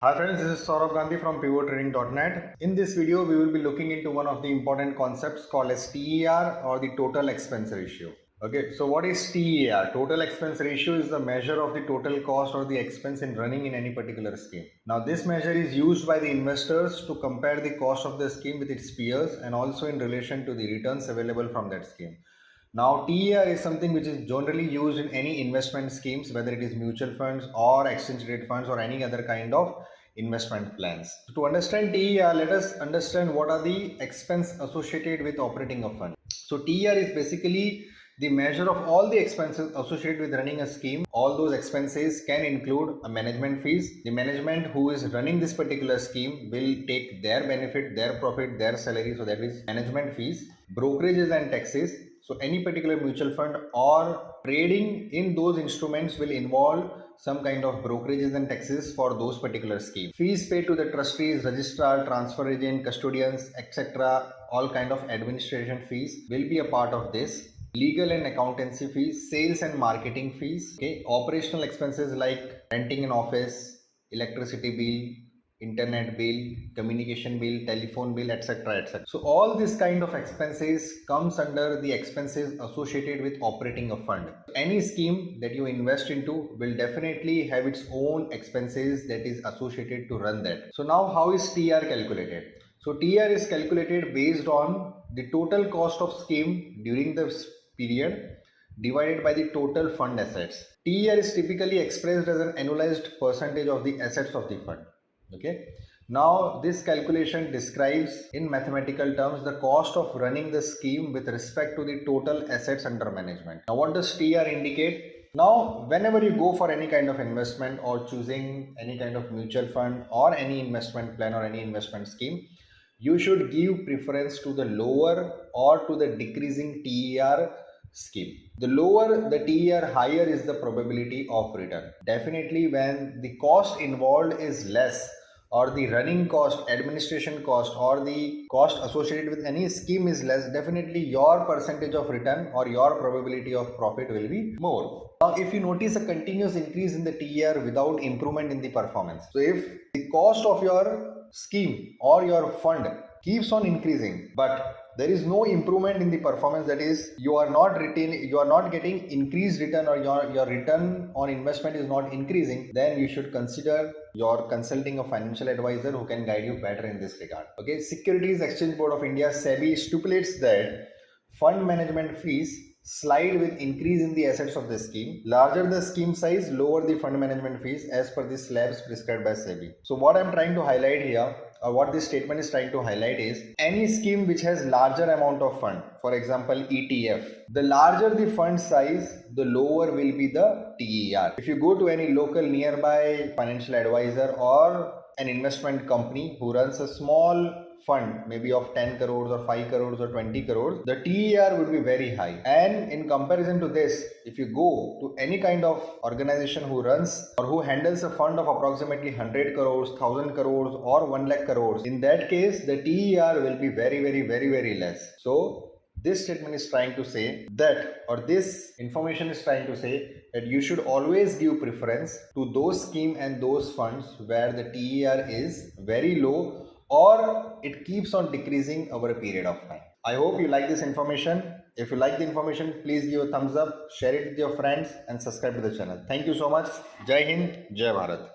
Hi friends, this is Sourabh Gandhi from Pivottrading.net. In this video, we will be looking into one of the important concepts called as TER or the total expense ratio. Okay, so what is TER? Total expense ratio is the measure of the total cost or the expense in running in any particular scheme. Now, this measure is used by the investors to compare the cost of the scheme with its peers and also in relation to the returns available from that scheme. Now, TER is something which is generally used in any investment schemes, whether it is mutual funds or exchange rate funds or any other kind of investment plans. To understand TER, let us understand what are the expense associated with operating a fund. So TER is basically the measure of all the expenses associated with running a scheme. All those expenses can include a management fees. The management who is running this particular scheme will take their benefit, their profit, their salary. So that is management fees, brokerages and taxes. So any particular mutual fund or trading in those instruments will involve some kind of brokerages and taxes for those particular schemes. Fees paid to the trustees, registrar, transfer agent, custodians, etc. All kind of administration fees will be a part of this. Legal and accountancy fees, sales and marketing fees, okay, operational expenses like renting an office, electricity bill, internet bill, communication bill, telephone bill, etc., etc. So all this kind of expenses comes under the expenses associated with operating a fund. Any scheme that you invest into will definitely have its own expenses that is associated to run that. So now how is TR calculated? So TR is calculated based on the total cost of scheme during the period divided by the total fund assets. TER is typically expressed as an annualized percentage of the assets of the fund. Okay. Now this calculation describes in mathematical terms the cost of running the scheme with respect to the total assets under management. Now what does TR indicate? Now whenever you go for any kind of investment or choosing any kind of mutual fund or any investment plan or any investment scheme, you should give preference to the lower or to the decreasing TER scheme. The lower the TER, higher is the probability of return. Definitely when the cost involved is less, or the running cost, administration cost, or the cost associated with any scheme is less, definitely your percentage of return or your probability of profit will be more. Now, if you notice a continuous increase in the TER without improvement in the performance, so if the cost of your scheme or your fund keeps on increasing, but there is no improvement in the performance, that is you are not getting increased return, or your return on investment is not increasing, then you should consider your consulting a financial advisor who can guide you better in this regard. Okay, Securities Exchange Board of India SEBI stipulates that fund management fees slide with increase in the assets of the scheme. Larger the scheme size, lower the fund management fees as per the slabs prescribed by SEBI. So what I'm trying to highlight here, or what this statement is trying to highlight, is any scheme which has larger amount of fund, for example ETF, the larger the fund size, the lower will be the TER. If you go to any local nearby financial advisor or an investment company who runs a small fund, maybe of 10 crores or 5 crores or 20 crores, the TER would be very high. And in comparison to this, if you go to any kind of organization who runs or who handles a fund of approximately 100 crores, 1000 crores or 1 lakh crores, in that case, the TER will be very less. So this statement is trying to say that, or this information is trying to say that you should always give preference to those schemes and those funds where the TER is very low or it keeps on decreasing over a period of time. I hope you like this information. If you like the information, please give a thumbs up, share it with your friends and subscribe to the channel. Thank you so much. Jai Hind, Jai Bharat.